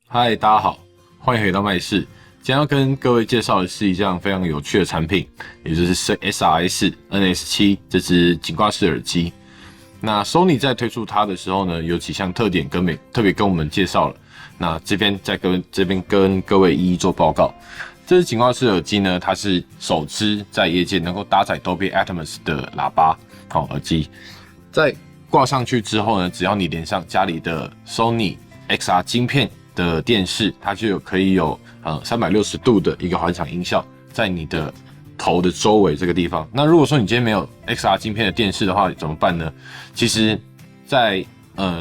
嗨，大家好，欢迎回到麦士。今天要跟各位介绍的是一项非常有趣的产品，也就是 SRS NS7 这支颈挂式耳机。那 Sony 在推出它的时候呢，有几项特点特别跟我们介绍了。那这边跟各位一一做报告。这支颈挂式耳机呢，它是首支在业界能够搭载 Dolby Atmos 的喇叭耳机。在挂上去之后呢，只要你连上家里的 Sony XR 晶片的电视，它就可以有360度的一个环场音效在你的头的周围这个地方。那如果说你今天没有 XR 晶片的电视的话，怎么办呢？其实在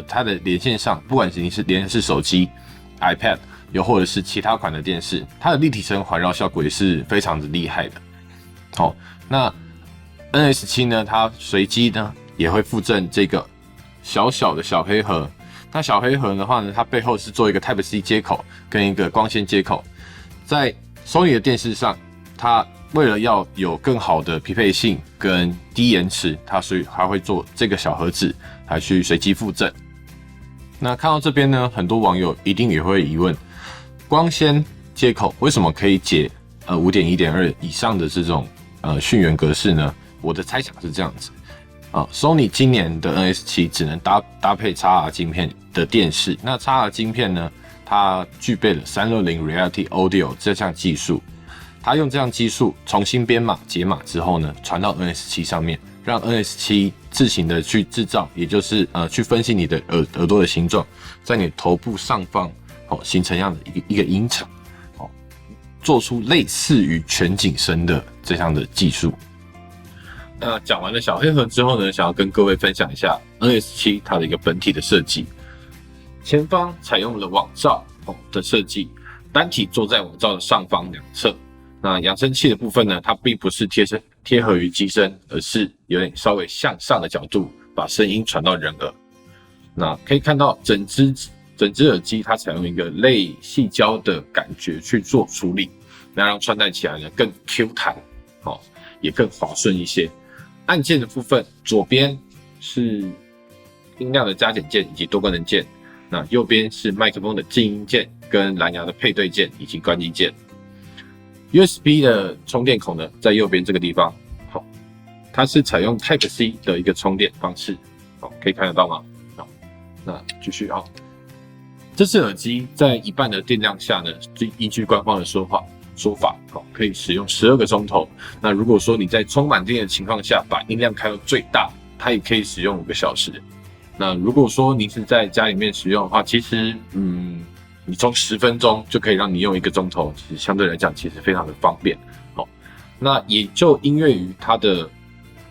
它的连线上，不管你是连的是手机、iPad， 又或者是其他款的电视，它的立体声环绕效果也是非常的厉害的。好，那 NS7 呢，它随机呢也会附赠这个小小的小黑盒。那小黑盒的话呢，它背后是做一个 Type-C 接口跟一个光纤接口。在 Sony 的电视上，它为了要有更好的匹配性跟低延迟，所以还会做这个小盒子来去随机附赠。那看到这边呢，很多网友一定也会疑问：光纤接口为什么可以解5.1.2 以上的这种讯源格式呢？我的猜想是这样子。Sony 今年的 NS7 只能搭配 XR 晶片的电视，那 XR 晶片呢，它具备了360 Reality Audio 这项技术，它用这项技术重新编码解码之后呢，传到 NS7 上面，让 NS7 自行的去制造，也就是去分析你的耳朵的形状，在你头部上方形成样的一个音场，做出类似于全景声的这样的技术。那讲完了小黑盒之后呢，想要跟各位分享一下 NS7 它的一个本体的设计。前方采用了网罩的设计，单体坐在网罩的上方两侧。那扬声器的部分呢，它并不是贴合于机身，而是有点稍微向上的角度，把声音传到人耳。那可以看到整只耳机它采用一个类矽胶的感觉去做处理，那让穿戴起来呢更 Q 弹，也更滑顺一些。按键的部分，左边是音量的加减键以及多功能键，那右边是麦克风的静音键跟蓝牙的配对键以及关机键。USB 的充电口呢，在右边这个地方，它是采用 Type-C 的一个充电方式，可以看得到吗？那继续这次耳机在一半的电量下呢，依据官方的说法，可以使用12个钟头。那如果说你在充满电的情况下，把音量开到最大，它也可以使用5个小时。那如果说你是在家里面使用的话，其实你充10分钟就可以让你用1个钟头，其实相对来讲其实非常的方便。那也就因为于它的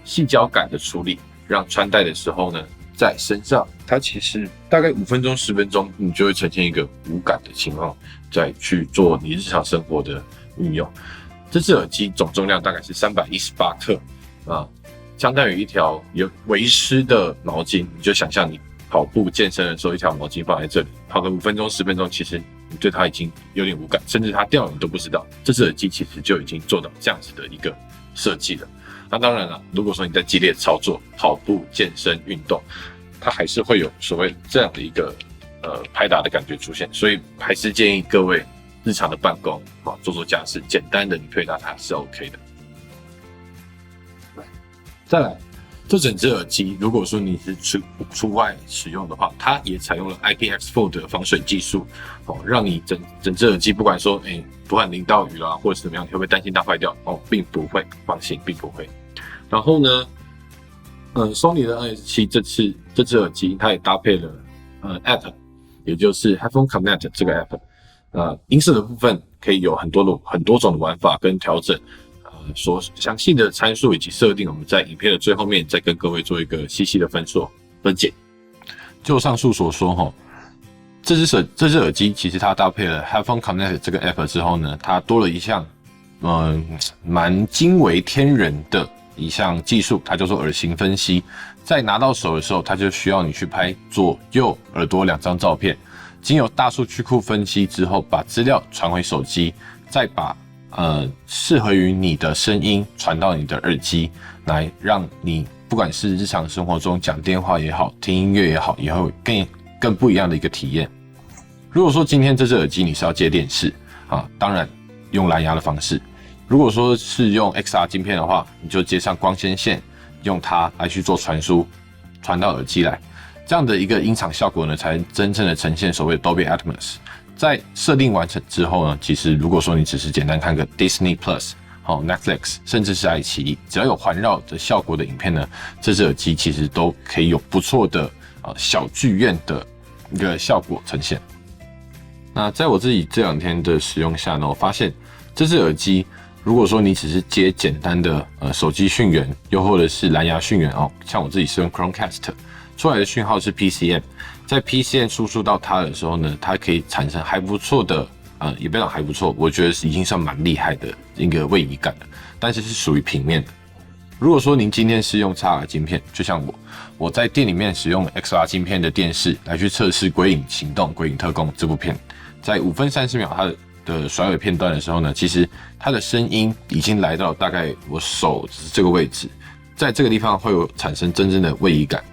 矽胶感的处理，让穿戴的时候呢，在身上它其实大概5分钟10分钟，你就会呈现一个无感的情况，再去做你日常生活的运用。这只耳机总重量大概是318克相当于一条有微湿的毛巾。你就想象你跑步健身的时候，一条毛巾放在这里，跑个5分钟10分钟，其实你对它已经有点无感，甚至它掉了你都不知道。这只耳机其实就已经做到这样子的一个设计了。那当然了，如果说你在激烈操作、跑步、健身、运动，它还是会有所谓这样的一个拍打的感觉出现，所以还是建议各位日常的办公做家事，简单的你推打它是 OK 的。再来，这整只耳机如果说你是出外使用的话，它也采用了 IPX4 的防水技术，让你整只耳机不管说不管淋到雨啦或者是怎么样，你会不会担心它坏掉？并不会，放心，并不会。然后呢，Sony 的 NS7 这只耳机它也搭配了App， 也就是 Headphone Connect 这个 App。音色的部分可以有很多种的玩法跟调整。所详细的参数以及设定，我们在影片的最后面再跟各位做一个细细的分解。就上述所说这只耳机其实它搭配了 Headphone Connect 这个 App 之后呢，它多了一项蛮惊为天人的一项技术，它叫做耳型分析。在拿到手的时候，它就需要你去拍左右耳朵2张照片，经由大数据库分析之后，把资料传回手机，再把适合于你的声音传到你的耳机，来让你不管是日常生活中讲电话也好，听音乐也好，也会更不一样的一个体验。如果说今天这只耳机你是要接电视啊，当然用蓝牙的方式；如果说是用 XR 晶片的话，你就接上光纤线，用它来去做传输，传到耳机来，这样的一个音场效果呢，才真正的呈现所谓的 Dolby Atmos。在设定完成之后呢，其实如果说你只是简单看个 Disney Plus、Netflix， 甚至是爱奇艺，只要有环绕的效果的影片呢，这只耳机其实都可以有不错的小剧院的一个效果呈现。那在我自己这2天的使用下呢，我发现这只耳机，如果说你只是接简单的手机讯源，又或者是蓝牙讯源哦，像我自己是用 Chromecast 出来的讯号是 PCM， 在 PCM 输出到它的时候呢，它可以产生还不错的也不要讲还不错，我觉得已经算蛮厉害的一个位移感了，但是是属于平面的。如果说您今天是用 XR 晶片，就像我在店里面使用 XR 晶片的电视来去测试《鬼影行动》《鬼影特工》这部片，在5分30秒它的甩尾片段的时候呢，其实它的声音已经来到大概我手这个位置，在这个地方会有产生真正的位移感。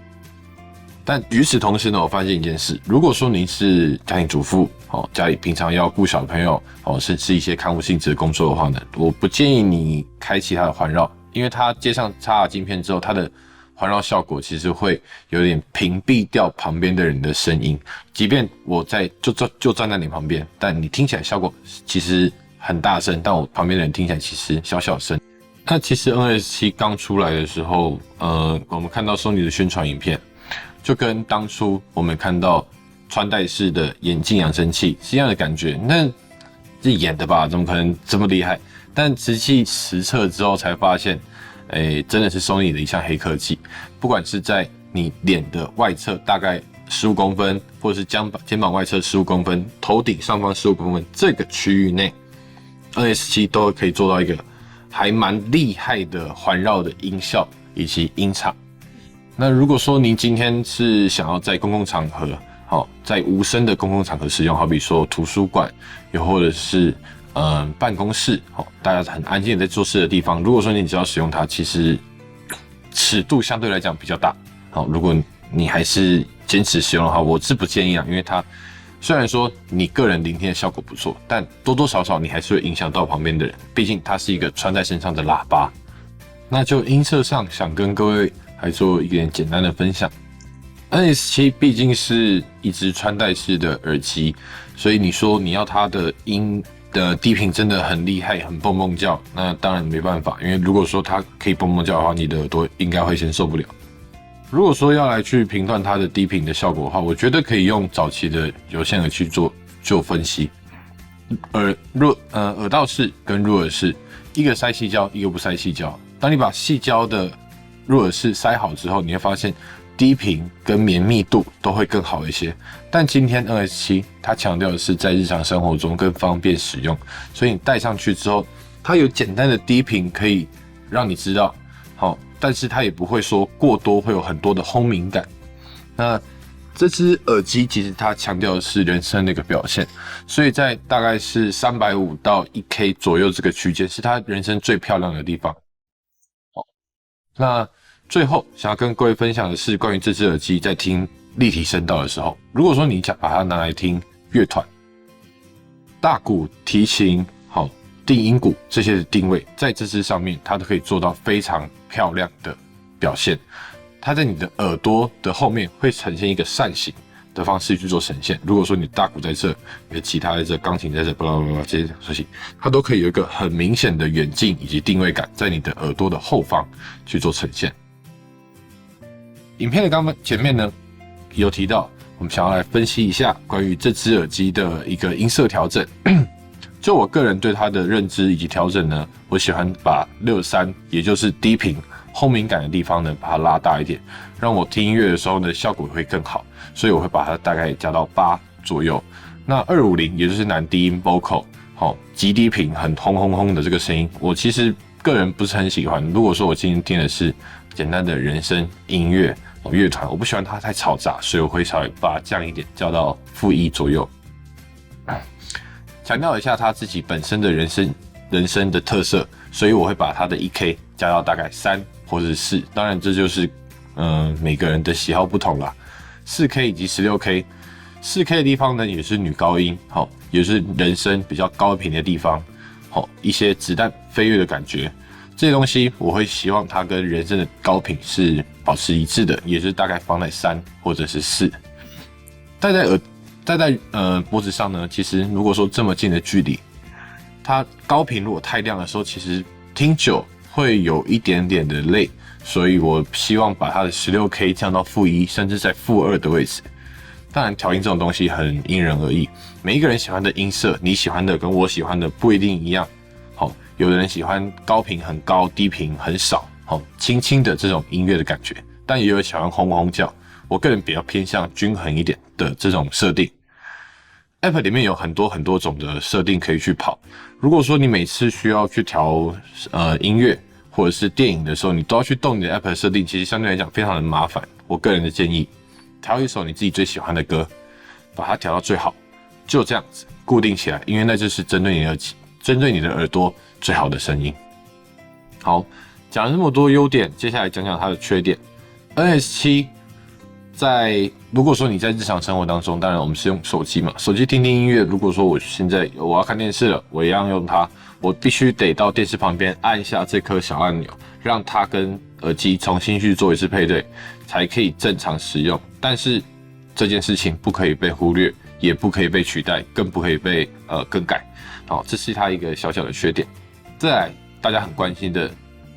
但与此同时呢，我发现一件事，如果说您是家庭主妇，家里平常要顾小朋友，甚至一些看护性质的工作的话呢，我不建议你开启它的环绕，因为它接上 XR 晶片之后，它的环绕效果其实会有点屏蔽掉旁边的人的声音，即便我就站在你旁边，但你听起来效果其实很大声，但我旁边的人听起来其实小小声。那其实 NS7 刚出来的时候，我们看到 Sony 的宣传影片，就跟当初我们看到穿戴式的眼镜扬声器是一样的感觉，那是演的吧？怎么可能这么厉害？但实际实测之后才发现，真的是 Sony 的一项黑科技。不管是在你脸的外侧大概15公分，或者是肩膀外侧15公分，头顶上方15公分这个区域内 ，NS7 都可以做到一个还蛮厉害的环绕的音效以及音场。那如果说您今天是想要在公共场合，在无声的公共场合使用，好比说图书馆，又或者是办公室，大家很安静的在做事的地方，如果说你只要使用它，其实尺度相对来讲比较大。如果你还是坚持使用的话，我是不建议啊，因为它虽然说你个人聆听的效果不错，但多多少少你还是会影响到旁边的人，毕竟它是一个穿在身上的喇叭。那就音色上想跟各位还做一点简单的分享。NS7 毕竟是一支穿戴式的耳机，所以你说你要它的音的低频真的很厉害，很蹦蹦叫，那当然没办法，因为如果说它可以蹦蹦叫的话，你的耳朵应该会先受不了。如果说要来去评断它的低频的效果的话，我觉得可以用早期的有线耳去做分析。耳道式跟入耳式，一个塞细胶，一个不塞细胶。当你把细胶的入耳式塞好之后，你会发现低频跟绵密度都会更好一些。但今天 NS7 它强调的是在日常生活中更方便使用，所以你戴上去之后，它有简单的低频可以让你知道，但是它也不会说过多会有很多的轰鸣感。那这支耳机其实它强调的是人声的一个表现，所以在大概是350到 1K 左右这个区间是它人声最漂亮的地方。那最后想要跟各位分享的是关于这支耳机在听立体声道的时候，如果说你想把它拿来听乐团、大鼓、提琴、定音鼓这些的定位，在这支上面它都可以做到非常漂亮的表现。它在你的耳朵的后面会呈现一个扇形的方式去做呈现。如果说你大鼓在这，你的吉他在这，钢琴在这，巴拉巴拉这些东西，它都可以有一个很明显的远近以及定位感，在你的耳朵的后方去做呈现。影片的前面呢有提到，我们想要来分析一下关于这支耳机的一个音色调整。就我个人对它的认知以及调整呢，我喜欢把63，也就是低频轰鸣感的地方呢，把它拉大一点，让我听音乐的时候呢，效果会更好。所以我会把它大概加到8左右。那250，也就是男低音 vocal， 极低频很轰轰轰的这个声音，我其实个人不是很喜欢。如果说我今天听的是简单的人声音乐乐团，我不喜欢它太嘈杂，所以我会稍微把它降一点，降到-1左右。强调一下它自己本身的人声的特色，所以我会把它的 1K 加到大概3或者是4。当然这就是每个人的喜好不同啦。4K 以及 16K 4K 的地方呢，也是女高音，好，也是人声比较高频的地方，好，一些子弹飞跃的感觉，这些东西我会希望它跟人声的高频是保持一致的，也是大概放在3或者是4。戴在脖子上呢，其实如果说这么近的距离，它高频如果太亮的时候，其实听久会有一点点的累，所以我希望把它的 16K 降到-1，甚至在-2的位置。当然，调音这种东西很因人而异，每一个人喜欢的音色，你喜欢的跟我喜欢的不一定一样。好，有的人喜欢高频很高，低频很少，好，轻轻的这种音乐的感觉，但也有人喜欢轰轰叫。我个人比较偏向均衡一点的这种设定。App 里面有很多种的设定可以去跑。如果说你每次需要去调音乐或者是电影的时候，你都要去动你的 App 的设定，其实相对来讲非常的麻烦。我个人的建议，调一首你自己最喜欢的歌，把它调到最好，就这样子固定起来，因为那就是针对你的耳朵最好的声音。好，讲了那么多优点，接下来讲讲它的缺点。NS7如果说你在日常生活当中，当然我们是用手机嘛，手机听音乐。如果说我现在我要看电视了，我一样用它，我必须得到电视旁边按一下这颗小按钮，让它跟耳机重新去做一次配对，才可以正常使用。但是这件事情不可以被忽略，也不可以被取代，更不可以被更改。好，这是它一个小小的缺点。再来，大家很关心的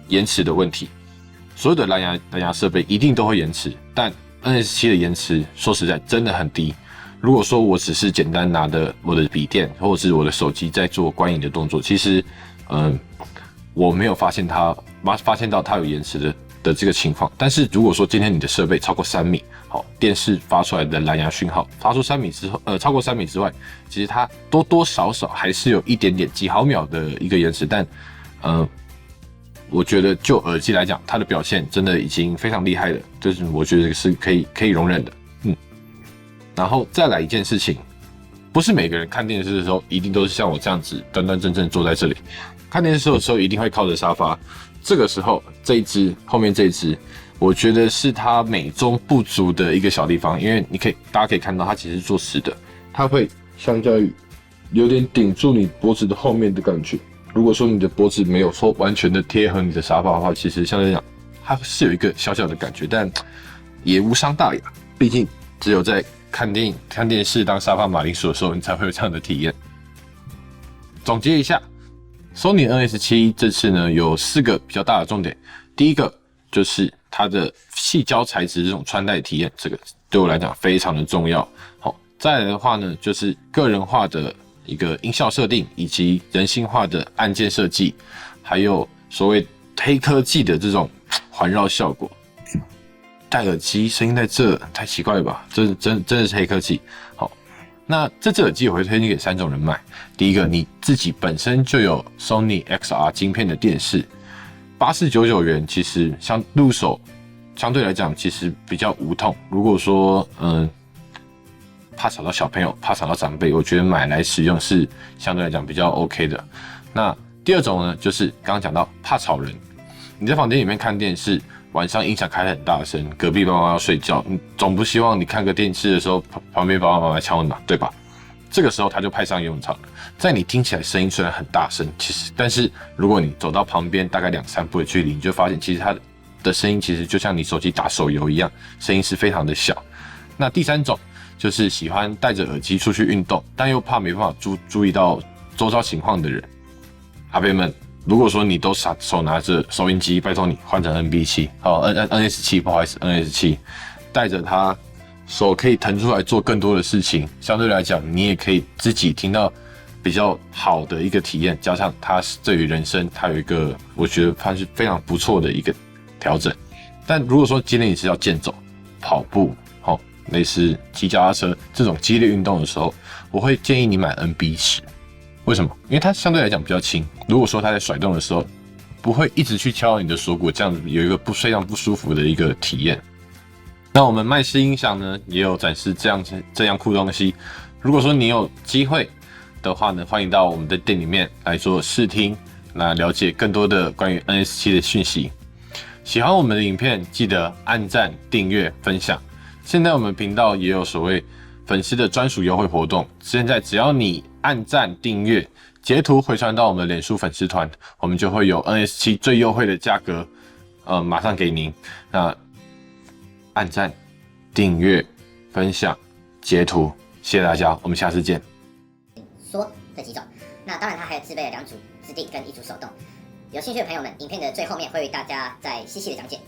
延迟的问题，所有的蓝牙设备一定都会延迟，但NS7 的延迟说实在真的很低。如果说我只是简单拿着我的笔电或者是我的手机在做观影的动作，其实我没有发现到它有延迟的这个情况。但是如果说今天你的设备超过3米，好，电视发出来的蓝牙讯号发出3米之后，超过3米之外，其实它多多少少还是有一点点几毫秒的一个延迟，但我觉得就耳机来讲，它的表现真的已经非常厉害了，就是我觉得是可以容忍的。然后再来一件事情，不是每个人看电视的时候一定都是像我这样子端端正正坐在这里，看电视的时候一定会靠着沙发。这个时候后面这一只，我觉得是它美中不足的一个小地方，因为大家可以看到它其实是做实的，它会相较于有点顶住你脖子的后面的感觉。如果说你的脖子没有说完全的贴合你的沙发的话，其实相对来讲它是有一个小小的感觉，但也无伤大雅。毕竟只有在看电影、看电视当沙发马铃薯的时候，你才会有这样的体验。总结一下，Sony NS7 这次呢有4个比较大的重点。第一个就是它的矽胶材质这种穿戴体验，这个对我来讲非常的重要。好，再来的话呢，就是个人化的一个音效设定，以及人性化的按键设计，还有所谓黑科技的这种环绕效果。戴耳机声音在这太奇怪了吧？真的是黑科技。好，那这只耳机我会推荐给3种人买。第一个，你自己本身就有 Sony XR 晶片的电视，8499元，其实入手相对来讲其实比较无痛。如果说怕吵到小朋友，怕吵到长辈，我觉得买来使用是相对来讲比较 OK 的。那第二种呢，就是刚刚讲到怕吵人，你在房间里面看电视，晚上音响开得很大声，隔壁爸妈要睡觉，你总不希望你看个电视的时候，旁边爸爸妈妈敲门嘛，对吧？这个时候它就派上用场了。在你听起来声音虽然很大声，但是如果你走到旁边大概2-3步的距离，你就发现其实它的声音其实就像你手机打手游一样，声音是非常的小。那第3种就是喜欢戴着耳机出去运动，但又怕没办法注意到周遭情况的人，阿伯们，如果说你都手拿着收音机，拜托你换成 NB7， NS7， 不好意思 ，NS7， 带着它，手可以腾出来做更多的事情。相对来讲，你也可以自己听到比较好的一个体验，加上它对于人声，它有一个我觉得它是非常不错的一个调整。但如果说今天你是要健走、跑步，类似骑脚踏车这种激烈运动的时候，我会建议你买 NB10。为什么？因为它相对来讲比较轻。如果说它在甩动的时候，不会一直去敲你的锁骨，这样子有一个非常不舒服的一个体验。那我们麦式音响呢，也有展示这样酷东西。如果说你有机会的话呢，欢迎到我们的店里面来做试听，那了解更多的关于 NS7 的讯息。喜欢我们的影片，记得按赞、订阅、分享。现在我们频道也有所谓粉丝的专属优惠活动。现在只要你按赞订阅，截图回传到我们的脸书粉丝团，我们就会有 NS7 最优惠的价格，马上给您。那按赞、订阅、分享、截图，谢谢大家，我们下次见。说这几种，那当然它还有自备了2组自定跟1组手动。有兴趣的朋友们，影片的最后面会为大家再细细的讲解。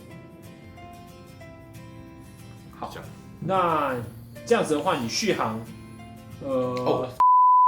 好，那这样子的话，你续航，